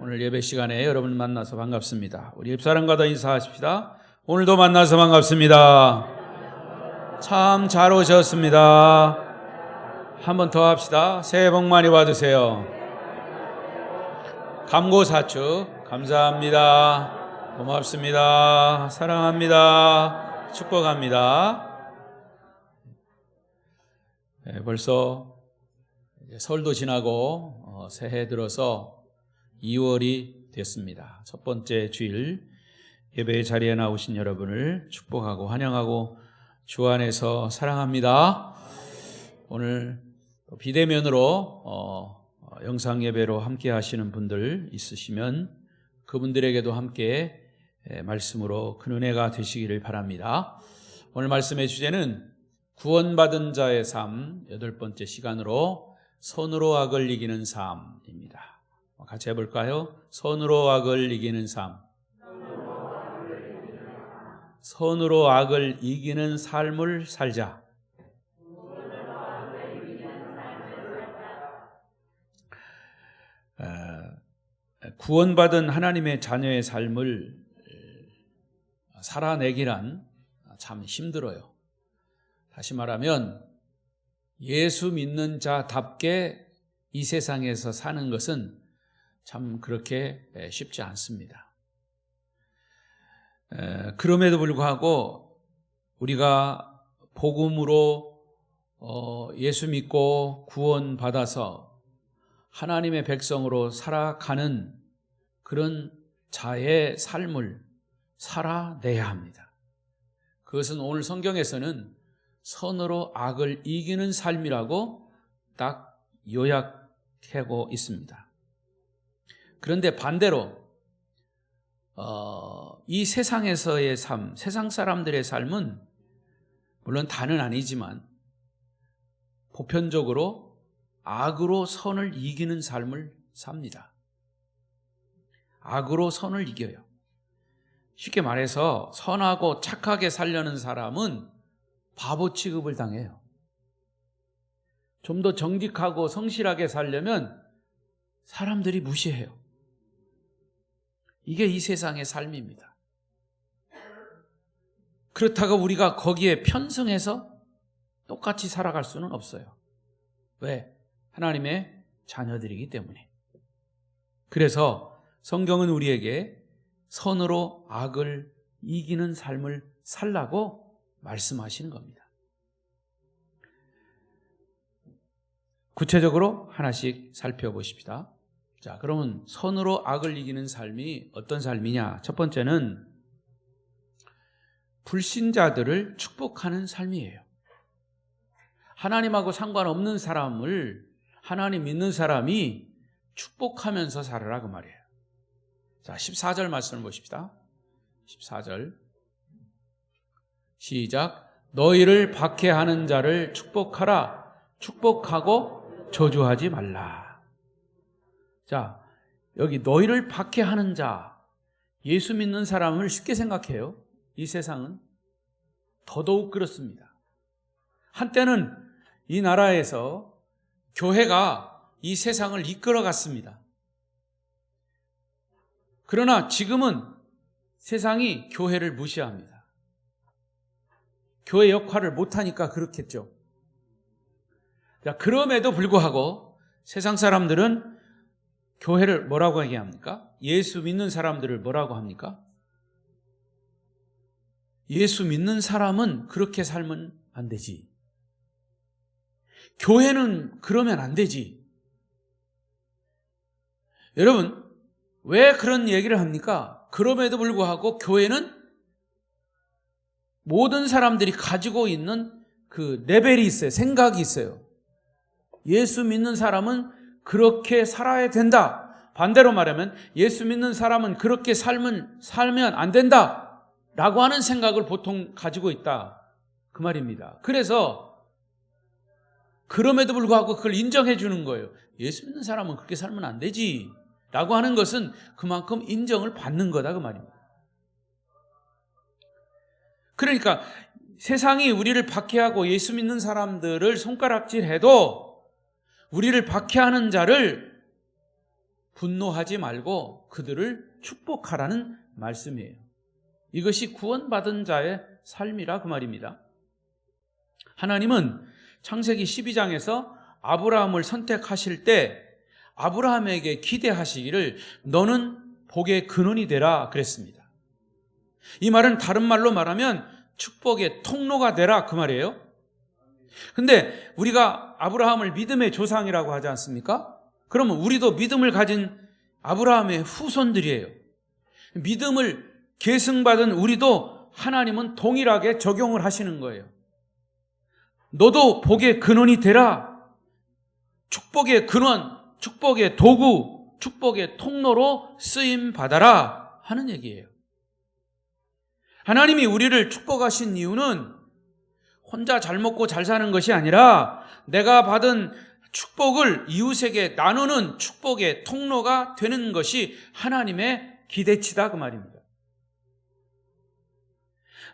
오늘 예배 시간에 여러분 만나서 반갑습니다. 우리 옆사람과도 인사하십시다. 오늘도 만나서 반갑습니다. 참 잘 오셨습니다. 한 번 더 합시다. 새해 복 많이 받으세요. 감고사축 감사합니다. 고맙습니다. 사랑합니다. 축복합니다. 벌써 설도 지나고 새해 들어서 2월이 됐습니다. 첫 번째 주일 예배의 자리에 나오신 여러분을 축복하고 환영하고 주 안에서 사랑합니다. 오늘 비대면으로 영상 예배로 함께 하시는 분들 있으시면 그분들에게도 함께 말씀으로 큰 은혜가 되시기를 바랍니다. 오늘 말씀의 주제는 구원받은 자의 삶 8번째 시간으로 선으로 악을 이기는 삶입니다. 같이 해볼까요? 선으로 악을 이기는 삶. 선으로 악을 이기는 삶을 살자. 구원받은 하나님의 자녀의 삶을 살아내기란 참 힘들어요. 다시 말하면 예수 믿는 자답게 이 세상에서 사는 것은 참 그렇게 쉽지 않습니다. 그럼에도 불구하고 우리가 복음으로 예수 믿고 구원받아서 하나님의 백성으로 살아가는 그런 자의 삶을 살아내야 합니다. 그것은 오늘 성경에서는 선으로 악을 이기는 삶이라고 딱 요약하고 있습니다. 그런데 반대로 이 세상에서의 삶, 세상 사람들의 삶은 물론 다는 아니지만 보편적으로 악으로 선을 이기는 삶을 삽니다. 악으로 선을 이겨요. 쉽게 말해서 선하고 착하게 살려는 사람은 바보 취급을 당해요. 좀 더 정직하고 성실하게 살려면 사람들이 무시해요. 이게 이 세상의 삶입니다. 그렇다고 우리가 거기에 편승해서 똑같이 살아갈 수는 없어요. 왜? 하나님의 자녀들이기 때문에. 그래서 성경은 우리에게 선으로 악을 이기는 삶을 살라고 말씀하시는 겁니다. 구체적으로 하나씩 살펴보십시다. 자, 그러면 선으로 악을 이기는 삶이 어떤 삶이냐? 첫 번째는 불신자들을 축복하는 삶이에요. 하나님하고 상관없는 사람을 하나님 믿는 사람이 축복하면서 살아라 그 말이에요. 자, 14절 말씀을 보십시다. 14절 시작. 너희를 박해하는 자를 축복하라. 축복하고 저주하지 말라. 자, 여기 너희를 박해하는 자, 예수 믿는 사람을 쉽게 생각해요. 이 세상은 더더욱 그렇습니다. 한때는 이 나라에서 교회가 이 세상을 이끌어갔습니다. 그러나 지금은 세상이 교회를 무시합니다. 교회 역할을 못하니까 그렇겠죠. 자, 그럼에도 불구하고 세상 사람들은 교회를 뭐라고 얘기합니까? 예수 믿는 사람들을 뭐라고 합니까? 예수 믿는 사람은 그렇게 살면 안 되지. 교회는 그러면 안 되지. 여러분, 왜 그런 얘기를 합니까? 그럼에도 불구하고 교회는 모든 사람들이 가지고 있는 그 레벨이 있어요. 생각이 있어요. 예수 믿는 사람은 그렇게 살아야 된다. 반대로 말하면 예수 믿는 사람은 그렇게 살면 안 된다 라고 하는 생각을 보통 가지고 있다 그 말입니다. 그래서 그럼에도 불구하고 그걸 인정해 주는 거예요. 예수 믿는 사람은 그렇게 살면 안 되지 라고 하는 것은 그만큼 인정을 받는 거다 그 말입니다. 그러니까 세상이 우리를 박해하고 예수 믿는 사람들을 손가락질해도 우리를 박해하는 자를 분노하지 말고 그들을 축복하라는 말씀이에요. 이것이 구원받은 자의 삶이라 그 말입니다. 하나님은 창세기 12장에서 아브라함을 선택하실 때 아브라함에게 기대하시기를 너는 복의 근원이 되라 그랬습니다. 이 말은 다른 말로 말하면 축복의 통로가 되라 그 말이에요. 근데 우리가 아브라함을 믿음의 조상이라고 하지 않습니까? 그러면 우리도 믿음을 가진 아브라함의 후손들이에요. 믿음을 계승받은 우리도 하나님은 동일하게 적용을 하시는 거예요. 너도 복의 근원이 되라. 축복의 근원, 축복의 도구, 축복의 통로로 쓰임 받아라 하는 얘기예요. 하나님이 우리를 축복하신 이유는 혼자 잘 먹고 잘 사는 것이 아니라 내가 받은 축복을 이웃에게 나누는 축복의 통로가 되는 것이 하나님의 기대치다 그 말입니다.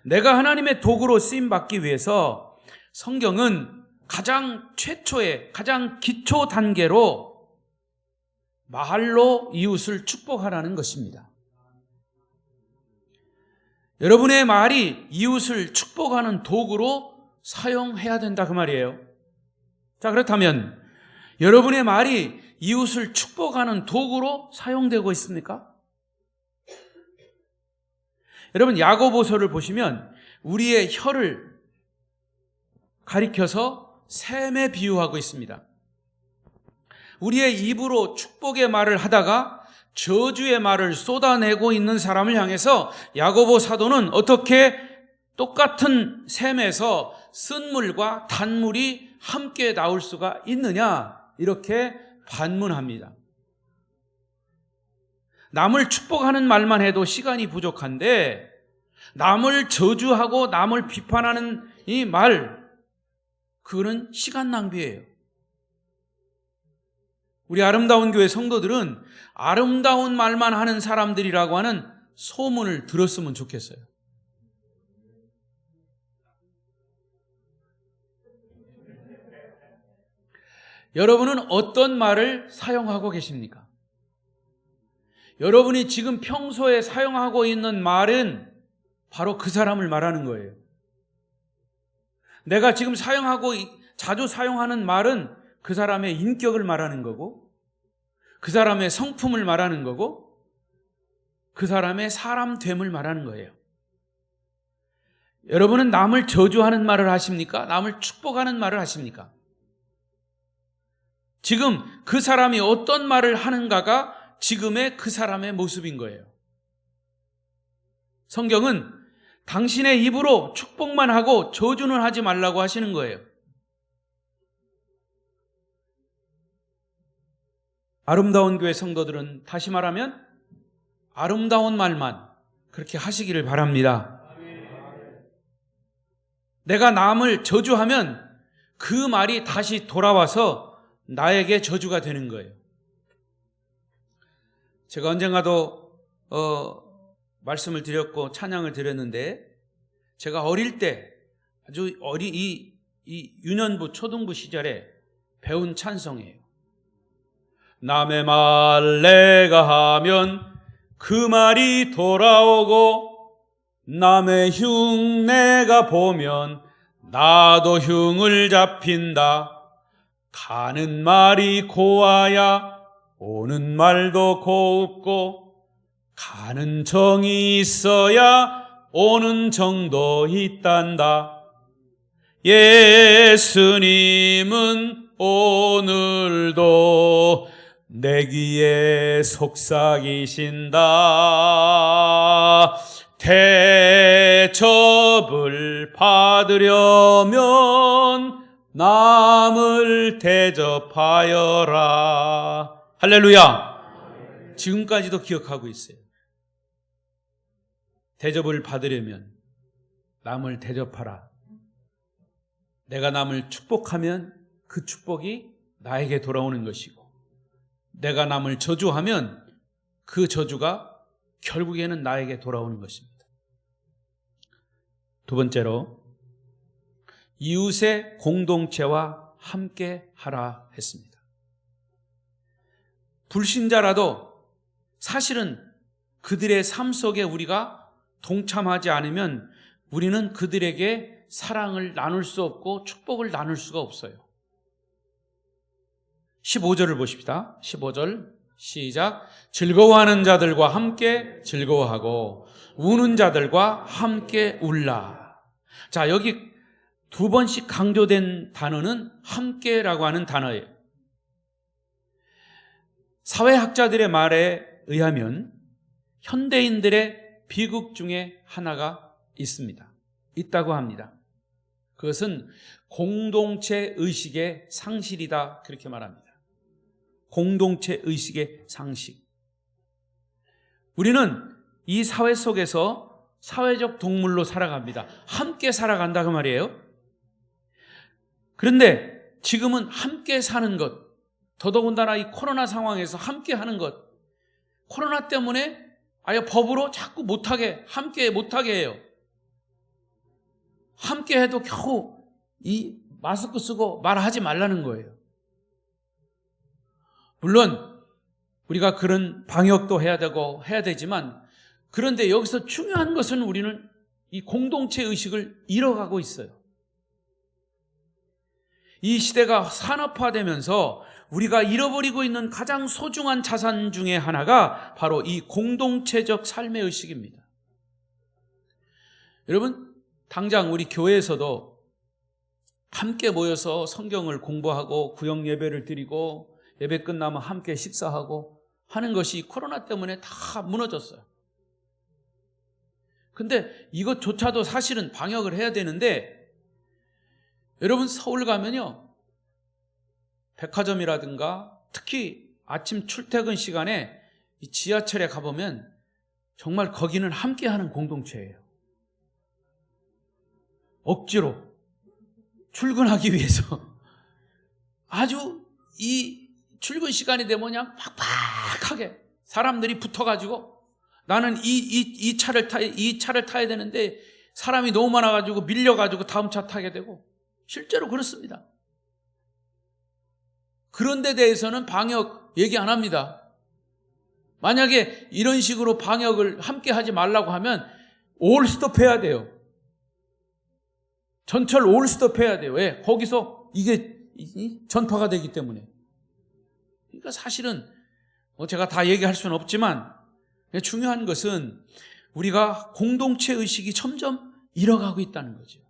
내가 하나님의 도구로 쓰임받기 위해서 성경은 가장 최초의 가장 기초 단계로 말로 이웃을 축복하라는 것입니다. 여러분의 말이 이웃을 축복하는 도구로 사용해야 된다 그 말이에요. 자, 그렇다면 여러분의 말이 이웃을 축복하는 도구로 사용되고 있습니까? 여러분 야고보서를 보시면 우리의 혀를 가리켜서 샘에 비유하고 있습니다. 우리의 입으로 축복의 말을 하다가 저주의 말을 쏟아내고 있는 사람을 향해서 야고보 사도는 어떻게 똑같은 샘에서 쓴물과 단물이 함께 나올 수가 있느냐 이렇게 반문합니다. 남을 축복하는 말만 해도 시간이 부족한데 남을 저주하고 남을 비판하는 이 말, 그거는 시간 낭비예요. 우리 아름다운 교회 성도들은 아름다운 말만 하는 사람들이라고 하는 소문을 들었으면 좋겠어요. 여러분은 어떤 말을 사용하고 계십니까? 여러분이 지금 평소에 사용하고 있는 말은 바로 그 사람을 말하는 거예요. 내가 지금 자주 사용하는 말은 그 사람의 인격을 말하는 거고, 그 사람의 성품을 말하는 거고, 그 사람의 사람됨을 말하는 거예요. 여러분은 남을 저주하는 말을 하십니까? 남을 축복하는 말을 하십니까? 지금 그 사람이 어떤 말을 하는가가 지금의 그 사람의 모습인 거예요. 성경은 당신의 입으로 축복만 하고 저주는 하지 말라고 하시는 거예요. 아름다운 교회 성도들은 다시 말하면 아름다운 말만 그렇게 하시기를 바랍니다. 내가 남을 저주하면 그 말이 다시 돌아와서 나에게 저주가 되는 거예요. 제가 언젠가도 말씀을 드렸고 찬양을 드렸는데, 제가 어릴 때 아주 이 유년부 초등부 시절에 배운 찬송이에요. 남의 말 내가 하면 그 말이 돌아오고, 남의 흉 내가 보면 나도 흉을 잡힌다. 가는 말이 고와야 오는 말도 곱고, 가는 정이 있어야 오는 정도 있단다. 예수님은 오늘도 내 귀에 속삭이신다. 대접을 받으려면 남을 대접하여라. 할렐루야. 지금까지도 기억하고 있어요. 대접을 받으려면 남을 대접하라. 내가 남을 축복하면 그 축복이 나에게 돌아오는 것이고, 내가 남을 저주하면 그 저주가 결국에는 나에게 돌아오는 것입니다. 두 번째로, 이웃의 공동체와 함께 하라 했습니다. 불신자라도 사실은 그들의 삶 속에 우리가 동참하지 않으면 우리는 그들에게 사랑을 나눌 수 없고 축복을 나눌 수가 없어요. 15절을 보십시다. 15절 시작. 즐거워하는 자들과 함께 즐거워하고 우는 자들과 함께 울라. 자, 여기 두 번씩 강조된 단어는 함께라고 하는 단어예요. 사회학자들의 말에 의하면 현대인들의 비극 중에 하나가 있다고 합니다. 그것은 공동체 의식의 상실이다, 그렇게 말합니다. 공동체 의식의 상실. 우리는 이 사회 속에서 사회적 동물로 살아갑니다. 함께 살아간다 그 말이에요. 그런데 지금은 함께 사는 것, 더더군다나 이 코로나 상황에서 함께 하는 것, 코로나 때문에 아예 법으로 자꾸 함께 못하게 해요. 함께 해도 겨우 이 마스크 쓰고 말하지 말라는 거예요. 물론 우리가 그런 방역도 해야 되지만, 그런데 여기서 중요한 것은 우리는 이 공동체 의식을 잃어가고 있어요. 이 시대가 산업화되면서 우리가 잃어버리고 있는 가장 소중한 자산 중에 하나가 바로 이 공동체적 삶의 의식입니다. 여러분, 당장 우리 교회에서도 함께 모여서 성경을 공부하고 구역 예배를 드리고 예배 끝나면 함께 식사하고 하는 것이 코로나 때문에 다 무너졌어요. 근데 이것조차도 사실은 방역을 해야 되는데, 여러분 서울 가면요, 백화점이라든가 특히 아침 출퇴근 시간에 이 지하철에 가보면 정말 거기는 함께하는 공동체예요. 억지로 출근하기 위해서 아주 이 출근 시간이 되면 그냥 팍팍하게 사람들이 붙어가지고, 나는 이 차를 타야 되는데 사람이 너무 많아가지고 밀려가지고 다음 차 타게 되고, 실제로 그렇습니다. 그런 데 대해서는 방역 얘기 안 합니다. 만약에 이런 식으로 방역을 함께 하지 말라고 하면 올 스톱 해야 돼요. 전철 올 스톱 해야 돼요. 왜? 거기서 이게 전파가 되기 때문에. 그러니까 사실은 제가 다 얘기할 수는 없지만 중요한 것은 우리가 공동체 의식이 점점 잃어가고 있다는 거죠.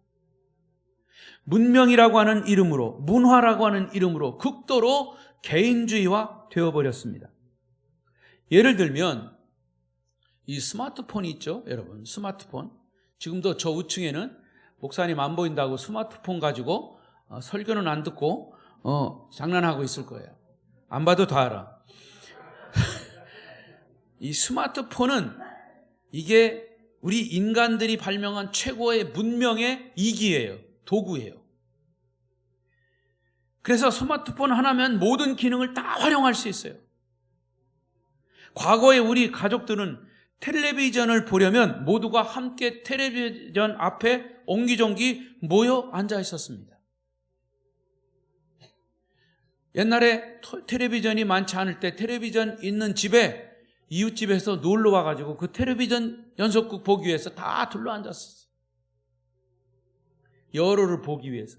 문명이라고 하는 이름으로, 문화라고 하는 이름으로 극도로 개인주의화 되어버렸습니다. 예를 들면 이 스마트폰이 있죠, 여러분. 스마트폰. 지금도 저 우층에는 목사님 안 보인다고 스마트폰 가지고 설교는 안 듣고 장난하고 있을 거예요. 안 봐도 다 알아. 이 스마트폰은 이게 우리 인간들이 발명한 최고의 문명의 이기예요. 도구예요. 그래서 스마트폰 하나면 모든 기능을 다 활용할 수 있어요. 과거에 우리 가족들은 텔레비전을 보려면 모두가 함께 텔레비전 앞에 옹기종기 모여 앉아 있었습니다. 옛날에 텔레비전이 많지 않을 때 텔레비전 있는 집에 이웃집에서 놀러 와가지고 그 텔레비전 연속극 보기 위해서 다 둘러앉았었어요. 여로를 보기 위해서.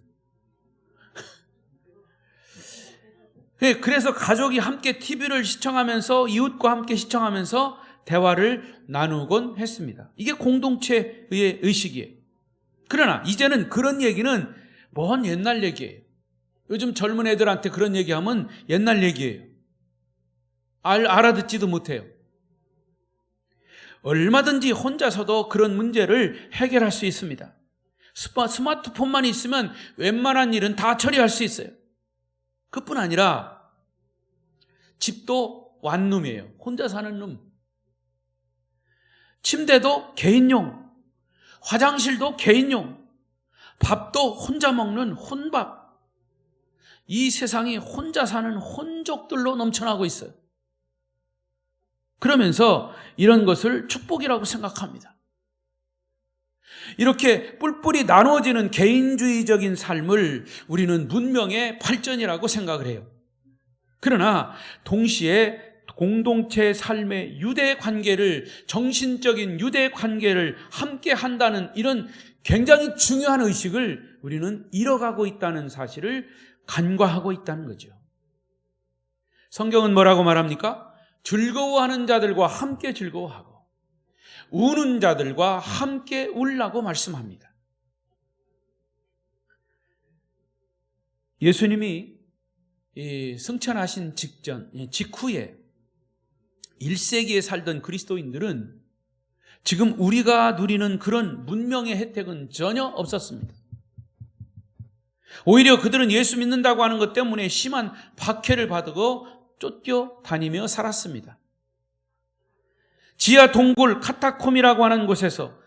그래서 가족이 함께 TV를 시청하면서 이웃과 함께 시청하면서 대화를 나누곤 했습니다. 이게 공동체의 의식이에요. 그러나 이제는 그런 얘기는 먼 옛날 얘기예요. 요즘 젊은 애들한테 그런 얘기하면 옛날 얘기예요. 알아듣지도 못해요. 얼마든지 혼자서도 그런 문제를 해결할 수 있습니다. 스마트폰만 있으면 웬만한 일은 다 처리할 수 있어요. 그뿐 아니라 집도 완룸이에요. 혼자 사는 룸. 침대도 개인용, 화장실도 개인용, 밥도 혼자 먹는 혼밥. 이 세상이 혼자 사는 혼족들로 넘쳐나고 있어요. 그러면서 이런 것을 축복이라고 생각합니다. 이렇게 뿔뿔이 나누어지는 개인주의적인 삶을 우리는 문명의 발전이라고 생각을 해요. 그러나 동시에 공동체 삶의 유대 관계를, 정신적인 유대 관계를 함께 한다는 이런 굉장히 중요한 의식을 우리는 잃어가고 있다는 사실을 간과하고 있다는 거죠. 성경은 뭐라고 말합니까? 즐거워하는 자들과 함께 즐거워하고 우는 자들과 함께 울라고 말씀합니다. 예수님이 승천하신 직후에 1세기에 살던 그리스도인들은 지금 우리가 누리는 그런 문명의 혜택은 전혀 없었습니다. 오히려 그들은 예수 믿는다고 하는 것 때문에 심한 박해를 받고 쫓겨다니며 살았습니다. 지하 동굴 카타콤이라고 하는 곳에서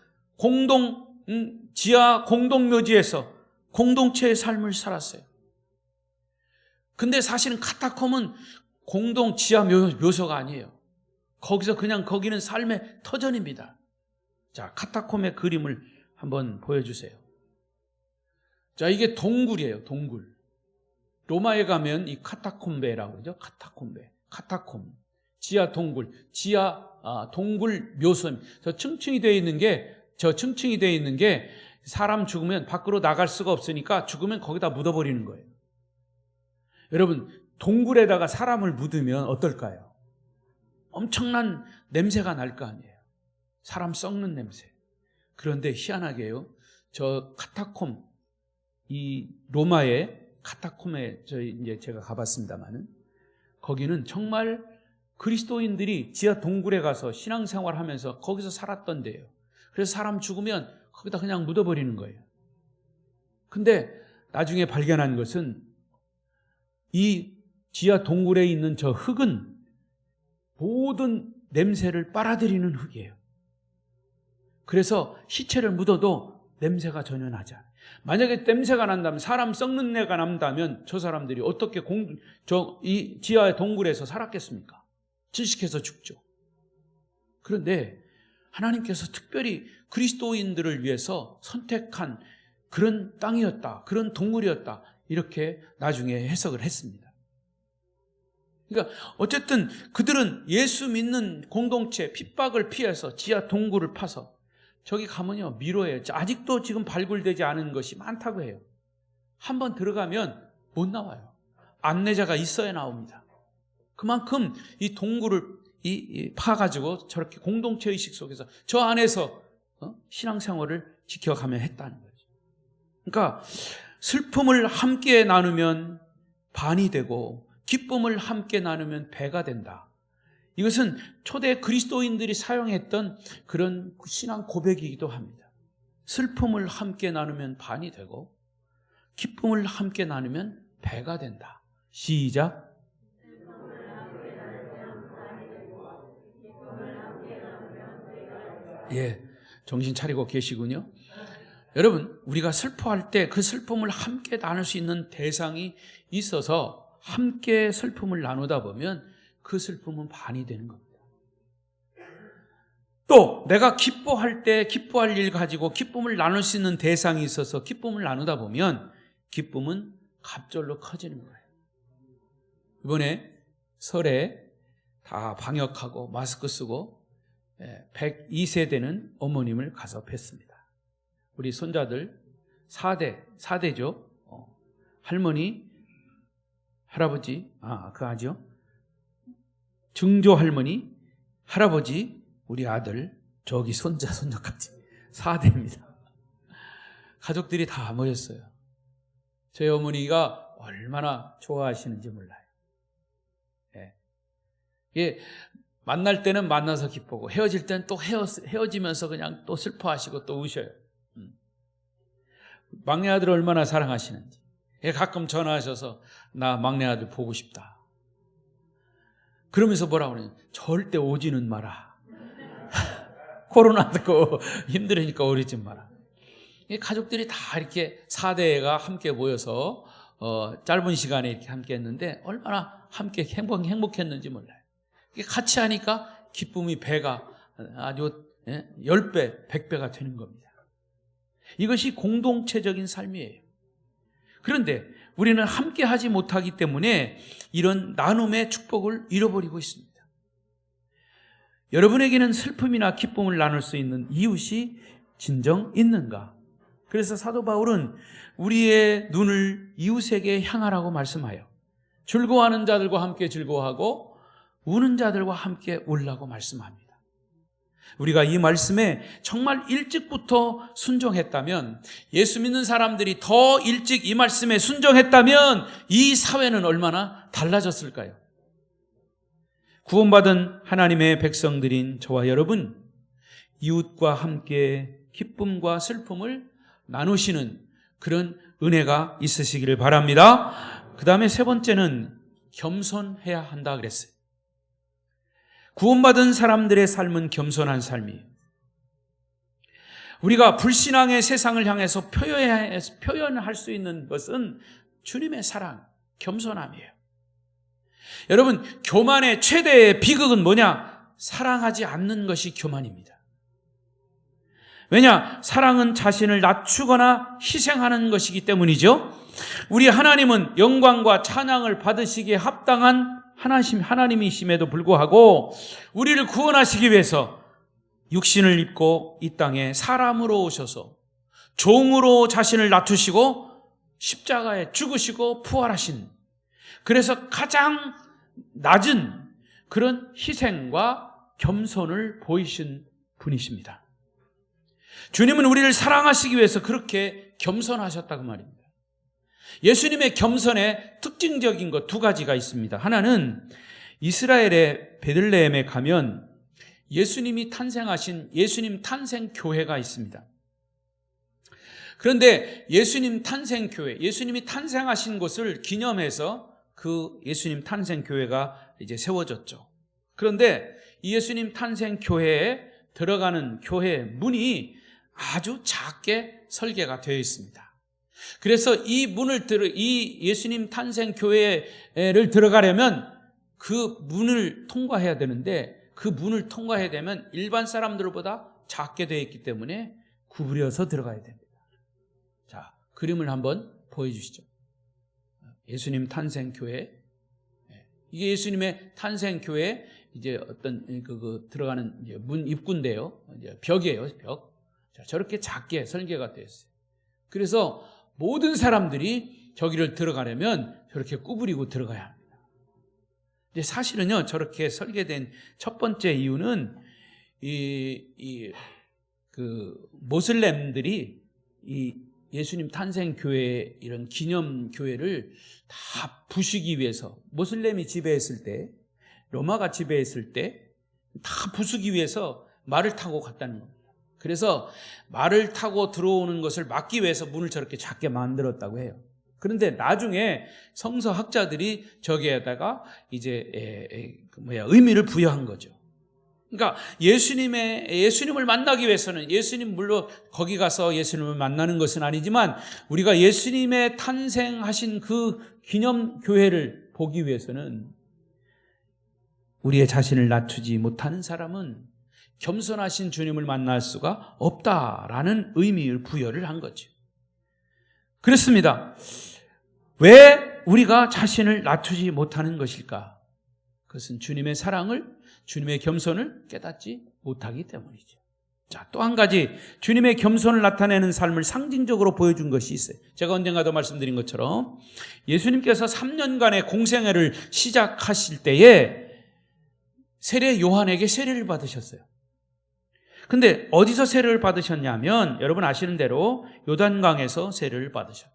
지하 공동묘지에서 공동체의 삶을 살았어요. 근데 사실은 카타콤은 지하 묘소가 아니에요. 거기는 삶의 터전입니다. 자, 카타콤의 그림을 한번 보여주세요. 자, 이게 동굴이에요, 동굴. 로마에 가면 이 카타콤베라고 그러죠. 카타콤. 지하 동굴, 동굴 묘소입니다. 저 층층이 되어 있는 게 사람 죽으면 밖으로 나갈 수가 없으니까 죽으면 거기다 묻어버리는 거예요. 여러분, 동굴에다가 사람을 묻으면 어떨까요? 엄청난 냄새가 날 거 아니에요. 사람 썩는 냄새. 그런데 희한하게요, 저 카타콤, 이 로마의 카타콤에 제가 가봤습니다만은 거기는 정말 그리스도인들이 지하 동굴에 가서 신앙생활 하면서 거기서 살았던 데예요. 그래서 사람 죽으면 거기다 그냥 묻어버리는 거예요. 근데 나중에 발견한 것은 이 지하 동굴에 있는 저 흙은 모든 냄새를 빨아들이는 흙이에요. 그래서 시체를 묻어도 냄새가 전혀 나지 않아요. 만약에 냄새가 난다면, 사람 썩는 내가 난다면 저 사람들이 어떻게 이 지하의 동굴에서 살았겠습니까? 질식해서 죽죠. 그런데 하나님께서 특별히 그리스도인들을 위해서 선택한 그런 땅이었다, 그런 동굴이었다, 이렇게 나중에 해석을 했습니다. 그러니까 어쨌든 그들은 예수 믿는 공동체 핍박을 피해서 지하 동굴을 파서, 저기 가면요 미로예요. 아직도 지금 발굴되지 않은 것이 많다고 해요. 한번 들어가면 못 나와요. 안내자가 있어야 나옵니다. 그만큼 이 동굴을 파가지고 저렇게 공동체 의식 속에서 저 안에서 신앙생활을 지켜가며 했다는 거죠. 그러니까 슬픔을 함께 나누면 반이 되고 기쁨을 함께 나누면 배가 된다. 이것은 초대 그리스도인들이 사용했던 그런 신앙 고백이기도 합니다. 슬픔을 함께 나누면 반이 되고 기쁨을 함께 나누면 배가 된다. 시작. 예, 정신 차리고 계시군요. 여러분, 우리가 슬퍼할 때 그 슬픔을 함께 나눌 수 있는 대상이 있어서 함께 슬픔을 나누다 보면 그 슬픔은 반이 되는 겁니다. 또 내가 기뻐할 때 기뻐할 일 가지고 기쁨을 나눌 수 있는 대상이 있어서 기쁨을 나누다 보면 기쁨은 갑절로 커지는 거예요. 이번에 설에 다 방역하고 마스크 쓰고 102세 되는 어머님을 가서 뵀습니다. 우리 손자들 4대죠. 할머니, 할아버지, 아죠. 증조 할머니, 할아버지, 우리 아들, 저기 손자까지 4대입니다. 가족들이 다 모였어요. 저희 어머니가 얼마나 좋아하시는지 몰라요. 예, 만날 때는 만나서 기쁘고 헤어질 때는 또 헤어지면서 그냥 또 슬퍼하시고 또 우셔요. 막내 아들을 얼마나 사랑하시는지. 가끔 전화하셔서 나 막내 아들 보고 싶다. 그러면서 뭐라고 그러냐, 절대 오지는 마라. 코로나도 힘들으니까 오지 마라. 가족들이 다 이렇게 4대가 함께 모여서 짧은 시간에 이렇게 함께 했는데 얼마나 함께 행복했는지 몰라요. 같이 하니까 기쁨이 배가 아주 10배, 100배가 되는 겁니다. 이것이 공동체적인 삶이에요. 그런데 우리는 함께 하지 못하기 때문에 이런 나눔의 축복을 잃어버리고 있습니다. 여러분에게는 슬픔이나 기쁨을 나눌 수 있는 이웃이 진정 있는가? 그래서 사도 바울은 우리의 눈을 이웃에게 향하라고 말씀하여 즐거워하는 자들과 함께 즐거워하고 우는 자들과 함께 울라고 말씀합니다. 우리가 이 말씀에 정말 일찍부터 순종했다면, 예수 믿는 사람들이 더 일찍 이 말씀에 순종했다면 이 사회는 얼마나 달라졌을까요? 구원받은 하나님의 백성들인 저와 여러분, 이웃과 함께 기쁨과 슬픔을 나누시는 그런 은혜가 있으시기를 바랍니다. 그 다음에 세 번째는 겸손해야 한다 그랬어요. 구원받은 사람들의 삶은 겸손한 삶이에요. 우리가 불신앙의 세상을 향해서 표현할 수 있는 것은 주님의 사랑, 겸손함이에요. 여러분, 교만의 최대의 비극은 뭐냐? 사랑하지 않는 것이 교만입니다. 왜냐? 사랑은 자신을 낮추거나 희생하는 것이기 때문이죠. 우리 하나님은 영광과 찬양을 받으시기에 합당한 하나님이심에도 불구하고 우리를 구원하시기 위해서 육신을 입고 이 땅에 사람으로 오셔서 종으로 자신을 낮추시고 십자가에 죽으시고 부활하신, 그래서 가장 낮은 그런 희생과 겸손을 보이신 분이십니다. 주님은 우리를 사랑하시기 위해서 그렇게 겸손하셨다고 말입니다. 예수님의 겸손에 특징적인 것 두 가지가 있습니다. 하나는 이스라엘의 베들레헴에 가면 예수님이 탄생하신 예수님 탄생교회가 있습니다. 그런데 예수님 탄생교회, 예수님이 탄생하신 곳을 기념해서 그 예수님 탄생교회가 이제 세워졌죠. 그런데 이 예수님 탄생교회에 들어가는 교회 문이 아주 작게 설계가 되어 있습니다. 그래서 이 예수님 탄생 교회를 들어가려면 그 문을 통과해야 되는데, 그 문을 통과해야 되면 일반 사람들보다 작게 되어 있기 때문에 구부려서 들어가야 됩니다. 자, 그림을 한번 보여주시죠. 예수님 탄생 교회. 이게 예수님의 탄생 교회 이제 어떤 들어가는 이제 문 입구인데요. 이제 벽이에요, 벽. 자, 저렇게 작게 설계가 되어 있어요. 그래서 모든 사람들이 저기를 들어가려면 저렇게 구부리고 들어가야 합니다. 근데 사실은요, 저렇게 설계된 첫 번째 이유는 모슬렘들이 이 예수님 탄생 교회 이런 기념 교회를 다 부수기 위해서, 모슬렘이 지배했을 때, 로마가 지배했을 때 다 부수기 위해서 말을 타고 갔다는 겁니다. 그래서 말을 타고 들어오는 것을 막기 위해서 문을 저렇게 작게 만들었다고 해요. 그런데 나중에 성서학자들이 저기에다가 이제 의미를 부여한 거죠. 그러니까 예수님을 만나기 위해서는, 예수님 물론 거기 가서 예수님을 만나는 것은 아니지만, 우리가 예수님의 탄생하신 그 기념교회를 보기 위해서는 우리의 자신을 낮추지 못하는 사람은 겸손하신 주님을 만날 수가 없다라는 의미를 부여를 한 거죠. 그렇습니다. 왜 우리가 자신을 낮추지 못하는 것일까? 그것은 주님의 사랑을, 주님의 겸손을 깨닫지 못하기 때문이죠. 자, 또 한 가지 주님의 겸손을 나타내는 삶을 상징적으로 보여준 것이 있어요. 제가 언젠가도 말씀드린 것처럼 예수님께서 3년간의 공생애를 시작하실 때에 세례 요한에게 세례를 받으셨어요. 근데 어디서 세례를 받으셨냐면, 여러분 아시는 대로 요단강에서 세례를 받으셨죠.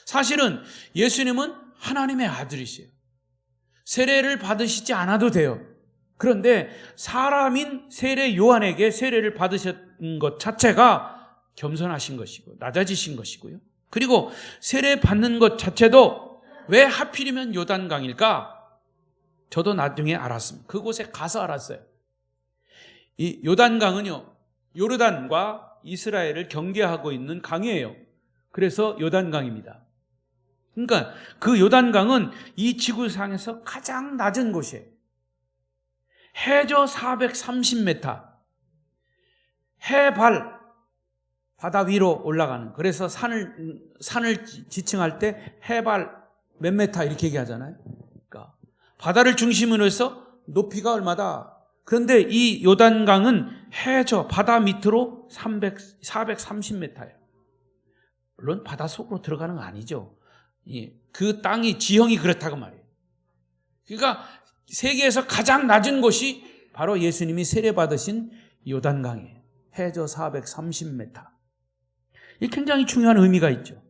사실은 예수님은 하나님의 아들이세요. 세례를 받으시지 않아도 돼요. 그런데 사람인 세례 요한에게 세례를 받으신 것 자체가 겸손하신 것이고 낮아지신 것이고요. 그리고 세례 받는 것 자체도 왜 하필이면 요단강일까? 저도 나중에 알았습니다. 그곳에 가서 알았어요. 이 요단강은요, 요르단과 이스라엘을 경계하고 있는 강이에요. 그래서 요단강입니다. 그러니까 그 요단강은 이 지구상에서 가장 낮은 곳이에요. 해저 430m, 해발 바다 위로 올라가는, 그래서 산을 지칭할 때 해발 몇 메타 이렇게 얘기하잖아요. 그러니까 바다를 중심으로 해서 높이가 얼마다? 그런데 이 요단강은 해저 바다 밑으로 430m예요. 물론 바다 속으로 들어가는 거 아니죠. 그 땅이 지형이 그렇다고 말이에요. 그러니까 세계에서 가장 낮은 곳이 바로 예수님이 세례받으신 요단강이에요. 해저 430m. 이 굉장히 중요한 의미가 있죠.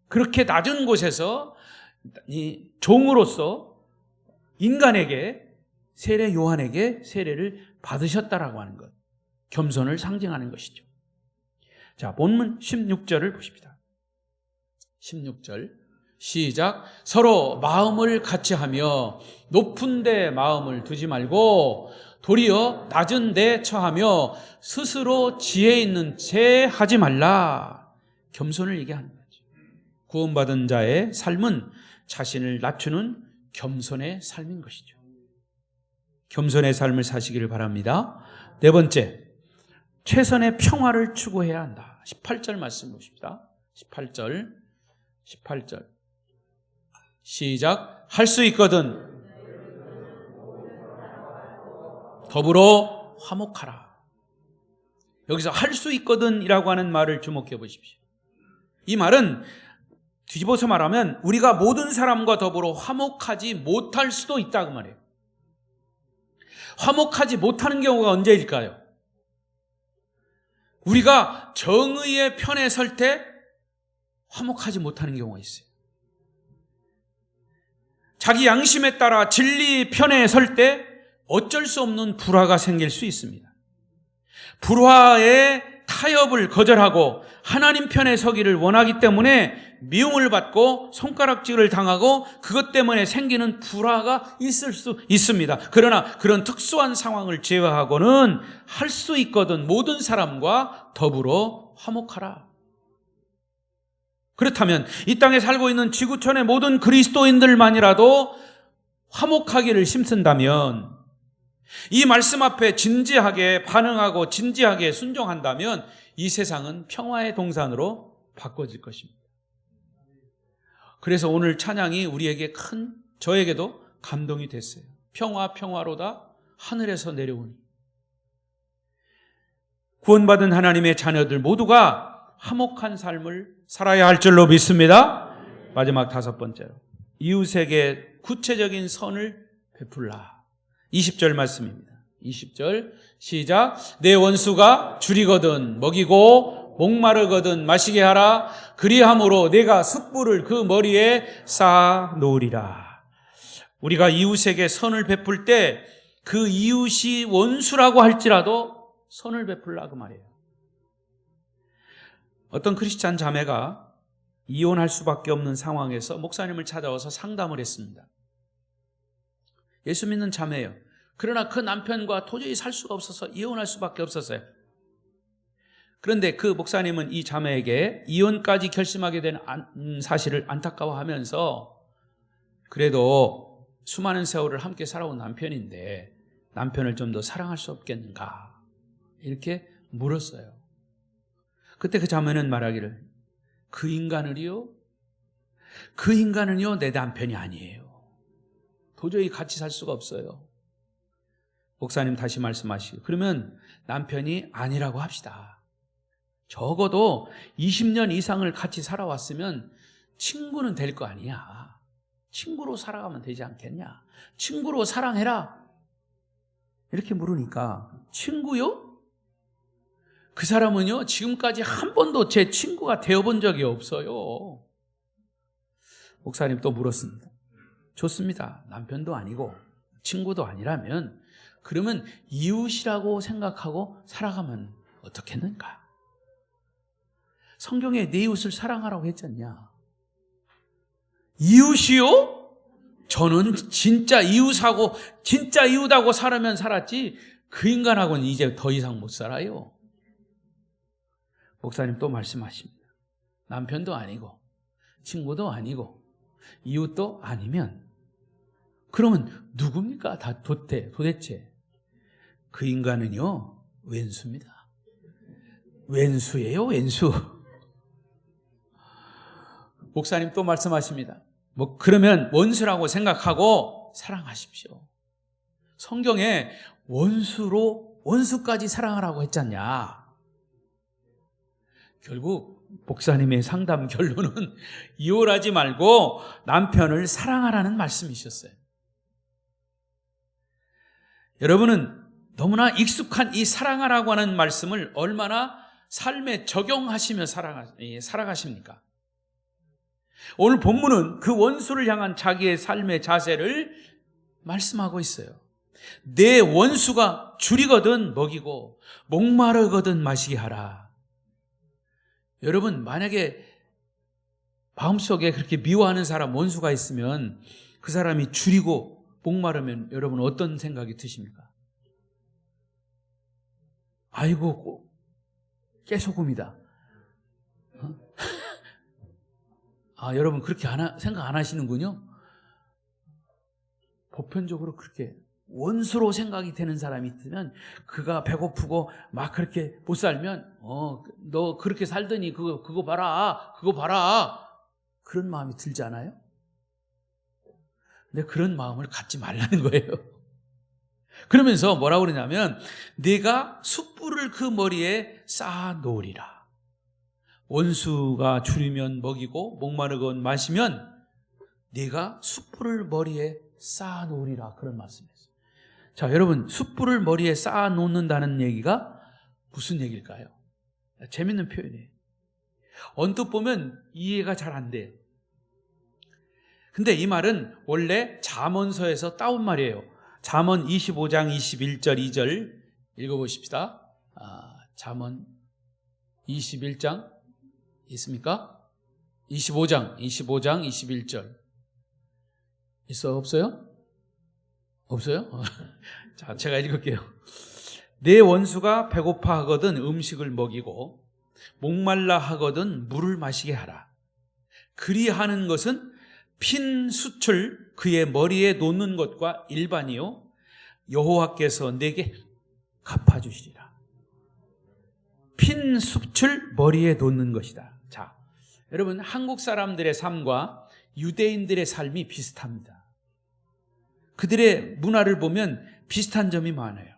그렇게 낮은 곳에서 이 종으로서 인간에게 세례 요한에게 세례를 받으셨다라고 하는 것. 겸손을 상징하는 것이죠. 자, 본문 16절을 보십시다. 16절 시작. 서로 마음을 같이 하며 높은 데 마음을 두지 말고 도리어 낮은 데 처하며 스스로 지혜 있는 채 하지 말라. 겸손을 얘기하는 거죠. 구원받은 자의 삶은 자신을 낮추는 겸손의 삶인 것이죠. 겸손의 삶을 사시기를 바랍니다. 네 번째, 최선의 평화를 추구해야 한다. 18절 말씀 보십시다. 18절 시작. 할 수 있거든 더불어 화목하라. 여기서 할 수 있거든 이라고 하는 말을 주목해 보십시오. 이 말은 뒤집어서 말하면 우리가 모든 사람과 더불어 화목하지 못할 수도 있다고 말해요. 화목하지 못하는 경우가 언제일까요? 우리가 정의의 편에 설 때 화목하지 못하는 경우가 있어요. 자기 양심에 따라 진리 편에 설 때 어쩔 수 없는 불화가 생길 수 있습니다. 불화의 타협을 거절하고 하나님 편에 서기를 원하기 때문에 미움을 받고 손가락질을 당하고 그것 때문에 생기는 불화가 있을 수 있습니다. 그러나 그런 특수한 상황을 제외하고는 할 수 있거든 모든 사람과 더불어 화목하라. 그렇다면 이 땅에 살고 있는 지구촌의 모든 그리스도인들만이라도 화목하기를 힘쓴다면, 이 말씀 앞에 진지하게 반응하고 진지하게 순종한다면 이 세상은 평화의 동산으로 바꿔질 것입니다. 그래서 오늘 찬양이 우리에게 저에게도 감동이 됐어요. 평화로다 하늘에서 내려오니. 구원받은 하나님의 자녀들 모두가 화목한 삶을 살아야 할 줄로 믿습니다. 마지막 다섯 번째로, 이웃에게 구체적인 선을 베풀라. 20절 말씀입니다. 20절 시작. 내 원수가 줄이거든 먹이고 목마르거든 마시게 하라. 그리함으로 내가 숯불을 그 머리에 쌓아 놓으리라. 우리가 이웃에게 선을 베풀 때 그 이웃이 원수라고 할지라도 선을 베풀라 그 말이에요. 어떤 크리스찬 자매가 이혼할 수밖에 없는 상황에서 목사님을 찾아와서 상담을 했습니다. 예수 믿는 자매예요. 그러나 그 남편과 도저히 살 수가 없어서 이혼할 수밖에 없었어요. 그런데 그 목사님은 이 자매에게 이혼까지 결심하게 된 사실을 안타까워하면서 그래도 수많은 세월을 함께 살아온 남편인데 남편을 좀 더 사랑할 수 없겠는가 이렇게 물었어요. 그때 그 자매는 말하기를, 그 인간은요 내 남편이 아니에요. 도저히 같이 살 수가 없어요. 목사님 다시 말씀하시고, 그러면 남편이 아니라고 합시다. 적어도 20년 이상을 같이 살아왔으면 친구는 될 거 아니야. 친구로 살아가면 되지 않겠냐. 친구로 사랑해라. 이렇게 물으니까, 친구요? 그 사람은요 지금까지 한 번도 제 친구가 되어본 적이 없어요. 목사님 또 물었습니다. 좋습니다. 남편도 아니고 친구도 아니라면 그러면 이웃이라고 생각하고 살아가면 어떻겠는가? 성경에 내 이웃을 사랑하라고 했잖냐. 이웃이요? 저는 진짜 이웃하고 살으면 살았지 그 인간하고는 이제 더 이상 못 살아요. 목사님 또 말씀하십니다. 남편도 아니고 친구도 아니고 이웃도 아니면 그러면 누굽니까? 다 도대체 그 인간은요 왼수입니다. 왼수예요, 왼수. 목사님 또 말씀하십니다. 그러면 원수라고 생각하고 사랑하십시오. 성경에 원수까지 사랑하라고 했잖냐. 결국 목사님의 상담 결론은 이혼하지 말고 남편을 사랑하라는 말씀이셨어요. 여러분은 너무나 익숙한 이 사랑하라고 하는 말씀을 얼마나 삶에 적용하시며 살아가십니까? 오늘 본문은 그 원수를 향한 자기의 삶의 자세를 말씀하고 있어요. 내 원수가 줄이거든 먹이고 목마르거든 마시게 하라. 여러분, 만약에 마음속에 그렇게 미워하는 사람, 원수가 있으면 그 사람이 줄이고 목마르면 여러분 어떤 생각이 드십니까? 아이고, 깨소금이다. 여러분 그렇게 생각 안 하시는군요. 보편적으로 그렇게 원수로 생각이 되는 사람이 있으면, 그가 배고프고 막 그렇게 못 살면 너 그렇게 살더니 그거 봐라 그런 마음이 들지 않아요? 근데 그런 마음을 갖지 말라는 거예요. 그러면서 뭐라고 그러냐면, 네가 숯불을 그 머리에 쌓아 놓으리라. 원수가 줄이면 먹이고 목마르건 마시면 네가 숯불을 머리에 쌓아 놓으리라, 그런 말씀이었어요. 자, 여러분, 숯불을 머리에 쌓아 놓는다는 얘기가 무슨 얘기일까요? 재밌는 표현이에요. 언뜻 보면 이해가 잘 안 돼요. 근데 이 말은 원래 잠언서에서 따온 말이에요. 잠언 25장 21절 2절 읽어보십시다. 잠언 21장 있습니까? 25장 21절 있어? 없어요? 없어요? 자, 제가 읽을게요. 내 원수가 배고파 하거든 음식을 먹이고 목말라 하거든 물을 마시게 하라. 그리하는 것은 핀 숯을 그의 머리에 놓는 것과 일반이요 여호와께서 내게 갚아주시리라. 핀 숯을 머리에 놓는 것이다. 자, 여러분, 한국 사람들의 삶과 유대인들의 삶이 비슷합니다. 그들의 문화를 보면 비슷한 점이 많아요.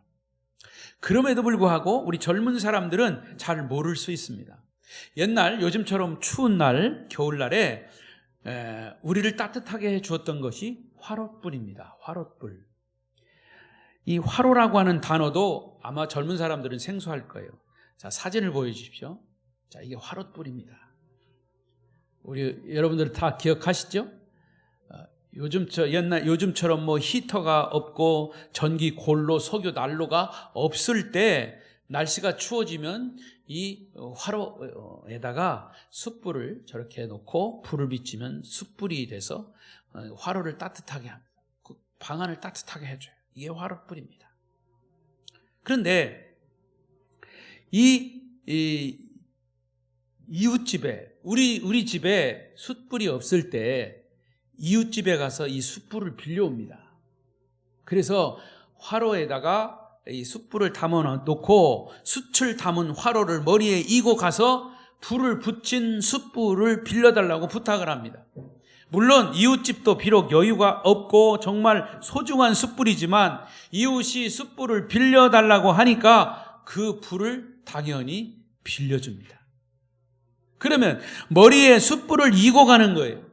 그럼에도 불구하고 우리 젊은 사람들은 잘 모를 수 있습니다. 옛날 요즘처럼 추운 날, 겨울날에 우리를 따뜻하게 해주었던 것이 화롯불입니다. 화롯불. 이 화로라고 하는 단어도 아마 젊은 사람들은 생소할 거예요. 자, 사진을 보여주십시오. 자, 이게 화롯불입니다. 우리 여러분들 다 기억하시죠? 요즘처럼 뭐 히터가 없고 전기 골로, 석유 난로가 없을 때 날씨가 추워지면 이 화로에다가 숯불을 저렇게 놓고 불을 비치면 숯불이 돼서 화로를 따뜻하게 합니다. 그 방안을 따뜻하게 해줘요. 이게 화롯불입니다. 그런데 이 이웃집에, 우리 집에 숯불이 없을 때 이웃집에 가서 이 숯불을 빌려옵니다. 그래서 화로에다가 이 숯불을 담아 놓고 숯을 담은 화로를 머리에 이고 가서 불을 붙인 숯불을 빌려달라고 부탁을 합니다. 물론 이웃집도 비록 여유가 없고 정말 소중한 숯불이지만 이웃이 숯불을 빌려달라고 하니까 그 불을 당연히 빌려줍니다. 그러면 머리에 숯불을 이고 가는 거예요.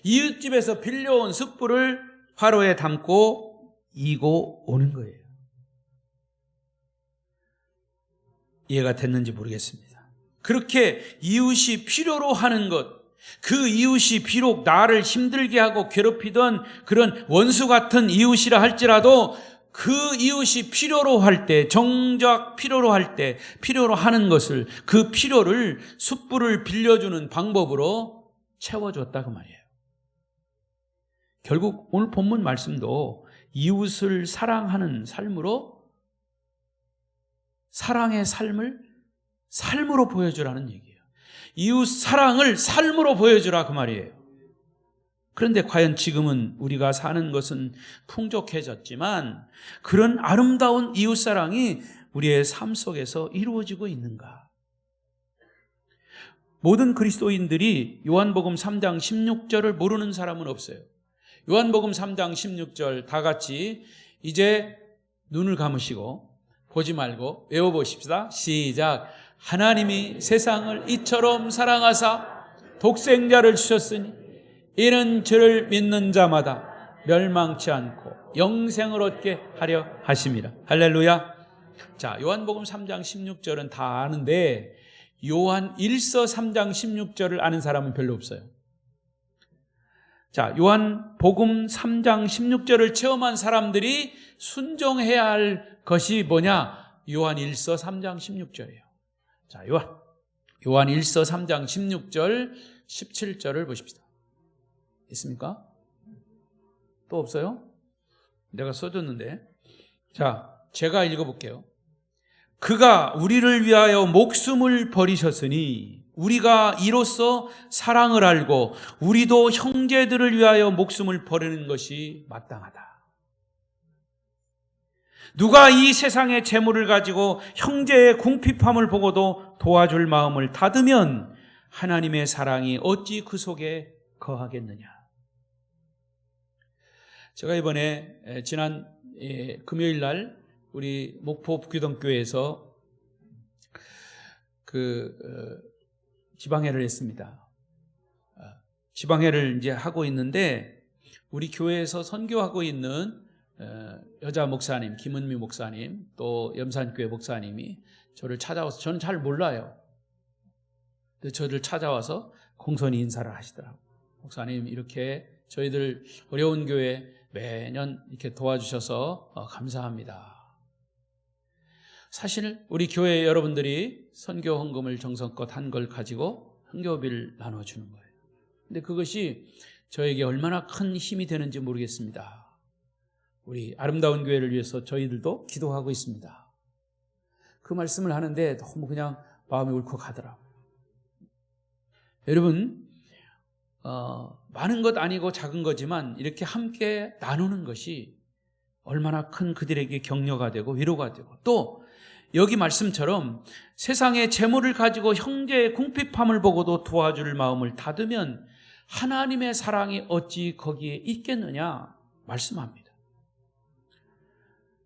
이웃집에서 빌려온 숯불을 화로에 담고 이고 오는 거예요. 이해가 됐는지 모르겠습니다. 그렇게 이웃이 필요로 하는 것, 그 이웃이 비록 나를 힘들게 하고 괴롭히던 그런 원수 같은 이웃이라 할지라도 그 이웃이 필요로 할 때, 정작 필요로 할 때 필요로 하는 것을, 그 필요를 숯불을 빌려주는 방법으로 채워줬다, 그 말이에요. 결국 오늘 본문 말씀도 이웃을 사랑하는 삶으로, 사랑의 삶으로 보여주라는 얘기예요. 이웃 사랑을 삶으로 보여주라, 그 말이에요. 그런데 과연 지금은 우리가 사는 것은 풍족해졌지만 그런 아름다운 이웃 사랑이 우리의 삶 속에서 이루어지고 있는가? 모든 그리스도인들이 요한복음 3장 16절을 모르는 사람은 없어요. 요한복음 3장 16절 다 같이 이제 눈을 감으시고 보지 말고 외워보십시다. 시작. 하나님이 세상을 이처럼 사랑하사 독생자를 주셨으니 이는 저를 믿는 자마다 멸망치 않고 영생을 얻게 하려 하심이라. 할렐루야. 자, 요한복음 3장 16절은 다 아는데 요한 1서 3장 16절을 아는 사람은 별로 없어요. 자, 요한복음 3장 16절을 체험한 사람들이 순종해야 할 것이 뭐냐? 요한 1서 3장 16절이에요. 자, 요한 1서 3장 16절 17절을 보십시다. 있습니까? 또 없어요? 내가 써줬는데. 자, 제가 읽어볼게요. 그가 우리를 위하여 목숨을 버리셨으니 우리가 이로써 사랑을 알고 우리도 형제들을 위하여 목숨을 버리는 것이 마땅하다. 누가 이 세상의 재물을 가지고 형제의 궁핍함을 보고도 도와줄 마음을 닫으면 하나님의 사랑이 어찌 그 속에 거하겠느냐. 제가 이번에 지난 금요일 날 우리 목포 북기동교회에서 지방회를 했습니다. 지방회를 이제 하고 있는데 우리 교회에서 선교하고 있는 여자 목사님, 김은미 목사님, 또 염산교회 목사님이 저를 찾아와서, 저는 잘 몰라요. 근데 저를 찾아와서 공손히 인사를 하시더라고요. 목사님, 이렇게 저희들 어려운 교회 매년 이렇게 도와주셔서 감사합니다. 사실 우리 교회 여러분들이 선교 헌금을 정성껏 한 걸 가지고 선교비를 나눠주는 거예요. 근데 그것이 저에게 얼마나 큰 힘이 되는지 모르겠습니다. 우리 아름다운 교회를 위해서 저희들도 기도하고 있습니다. 그 말씀을 하는데 너무 그냥 마음이 울컥하더라고요. 여러분, 많은 것 아니고 작은 거지만 이렇게 함께 나누는 것이 얼마나 큰 그들에게 격려가 되고 위로가 되고, 또 여기 말씀처럼 세상의 재물을 가지고 형제의 궁핍함을 보고도 도와줄 마음을 닫으면 하나님의 사랑이 어찌 거기에 있겠느냐 말씀합니다.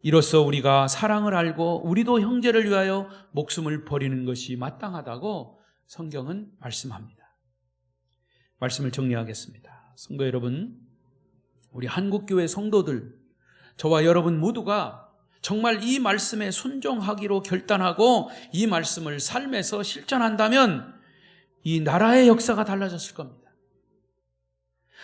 이로써 우리가 사랑을 알고 우리도 형제를 위하여 목숨을 버리는 것이 마땅하다고 성경은 말씀합니다. 말씀을 정리하겠습니다. 성도 여러분, 우리 한국교회 성도들, 저와 여러분 모두가 정말 이 말씀에 순종하기로 결단하고 이 말씀을 삶에서 실천한다면 이 나라의 역사가 달라졌을 겁니다.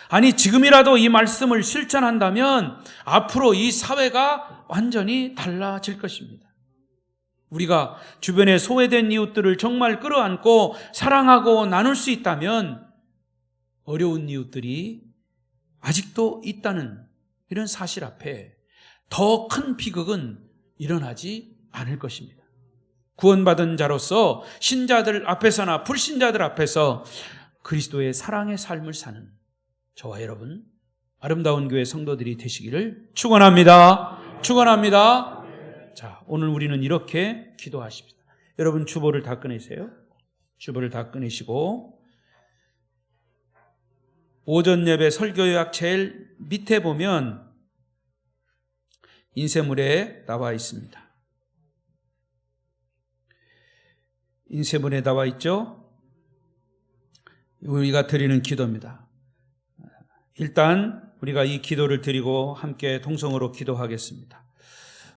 아니, 지금이라도 이 말씀을 실천한다면 앞으로 이 사회가 완전히 달라질 것입니다. 우리가 주변에 소외된 이웃들을 정말 끌어안고 사랑하고 나눌 수 있다면 어려운 이웃들이 아직도 있다는 이런 사실 앞에 더 큰 비극은 일어나지 않을 것입니다. 구원받은 자로서 신자들 앞에서나 불신자들 앞에서 그리스도의 사랑의 삶을 사는 저와 여러분, 아름다운 교회 성도들이 되시기를 축원합니다. 축원합니다. 자, 오늘 우리는 이렇게 기도하십시다. 여러분, 주보를 다 꺼내세요. 주보를 다 꺼내시고 오전 예배 설교 요약 제일 밑에 보면 인쇄물에 나와 있습니다. 인쇄물에 나와 있죠? 우리가 드리는 기도입니다. 일단 우리가 이 기도를 드리고 함께 통성으로 기도하겠습니다.